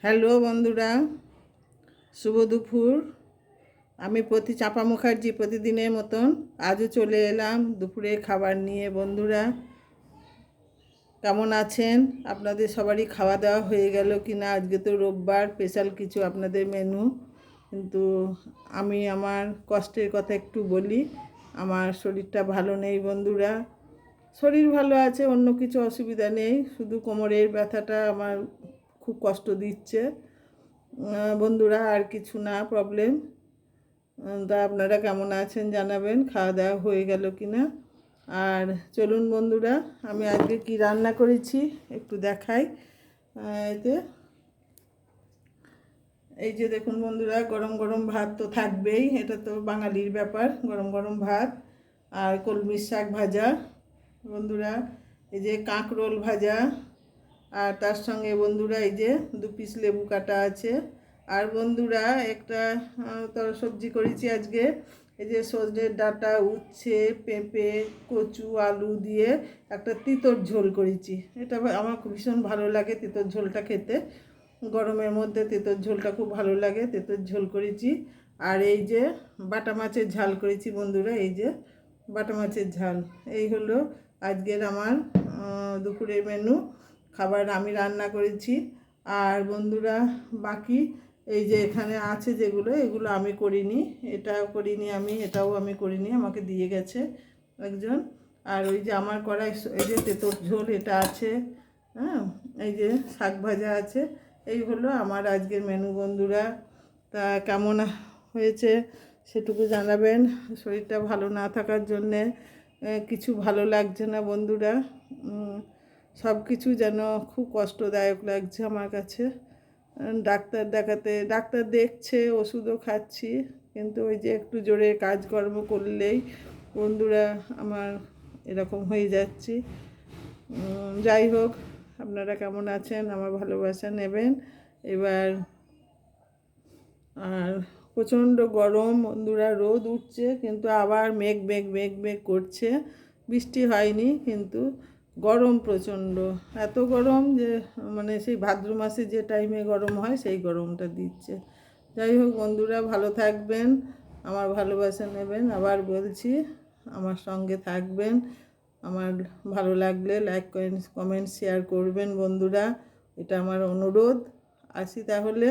Hello বন্ধুরা, শুভ দুপুর। আমি চাপা মুখার্জি প্রতিদিনের মতন আজও চলে এলাম দুপুরে খাবার নিয়ে। বন্ধুরা কেমন আছেন? আপনাদের সবারই খাওয়া দাওয়া হয়ে গেল কি না? আজকে তো রোববার, স্পেশাল কিছু আপনাদের মেনু। কিন্তু আমি আমার কষ্টের কথা একটু বলি। আমার শরীরটা ভালো নেই বন্ধুরা। শরীর ভালো আছে, অন্য কিছু অসুবিধা নেই, শুধু কোমরের ব্যথাটা আমার খুব কষ্ট দিচ্ছে বন্ধুরা, আর কিছু না প্রবলেম। তা আপনারা কেমন আছেন জানাবেন, খাওয়া দাওয়া হয়ে গেল কি না। আর চলুন বন্ধুরা, আমি আজকে কি রান্না করেছি একটু দেখাই। এতে এই যে দেখুন বন্ধুরা, গরম গরম ভাত তো থাকবেই, এটা তো বাঙালির ব্যাপার, গরম গরম ভাত আর কলমির শাক ভাজা বন্ধুরা, এই যে কাঁকরোল ভাজা, আর তার সঙ্গে বন্ধুরা এই যে 2 পিস লেবু কাটা আছে। আর বন্ধুরা একটা সবজি করেছি আজকে, এই যে সজনের ডাঁটা, উচ্ছে, পেঁপে, কচু, আলু দিয়ে একটা তিতর ঝোল করেছি। এটা আমার খুব ভীষণ ভালো লাগে তিতর ঝোলটা খেতে, গরমের মধ্যে তিতর ঝোলটা খুব ভালো লাগে, তিতর ঝোল করেছি। আর এই যে বাটা মাছের ঝাল করেছি বন্ধুরা, এই যে বাটা মাছের ঝাল। এই হলো আজকের আমার দুপুরের মেনু, খাবার আমি রান্না করেছি। আর বন্ধুরা বাকি এই যে এখানে আছে যেগুলো, এগুলো আমি করিনি, এটাও করিনি আমি, এটাও আমি করিনি, আমাকে দিয়ে গেছে একজন। আর ওই যে আমার কড়াই এই যে তেঁতুল ঝোল এটা আছে, হ্যাঁ, এই যে শাক ভাজা আছে। এই হলো আমার আজকের মেনু বন্ধুরা। তা কেমন হয়েছে সেটুকু জানাবেন। শরীরটা ভালো না থাকার জন্যে কিছু ভালো লাগছে না বন্ধুরা, সব কিছু যেন খুব কষ্টদায়ক লাগছে আমার কাছে। ডাক্তার দেখাতে, ডাক্তার দেখছে, ওষুধও খাচ্ছি, কিন্তু ওই যে একটু জোরে কাজকর্ম করলেই বন্ধুরা আমার এরকম হয়ে যাচ্ছি। যাই হোক, আপনারা কেমন আছেন আমার ভালোবাসা নেবেন এবার। আর প্রচণ্ড গরম বন্ধুরা, রোদ উঠছে কিন্তু আবার মেঘ মেঘ মেঘ মেঘ করছে, বৃষ্টি হয়নি কিন্তু গরম প্রচণ্ড, এত গরম যে মানে সেই ভাদ্র মাসে যে টাইমে গরম হয় সেই গরমটা দিচ্ছে। যাই হোক বন্ধুরা, ভালো থাকবেন, আমার ভালোবাসা নেবেন, আবার বলছি আমার সঙ্গে থাকবেন। আমার ভালো লাগলে লাইক কমেন্ট শেয়ার করবেন বন্ধুরা, এটা আমার অনুরোধ। আসি তাহলে।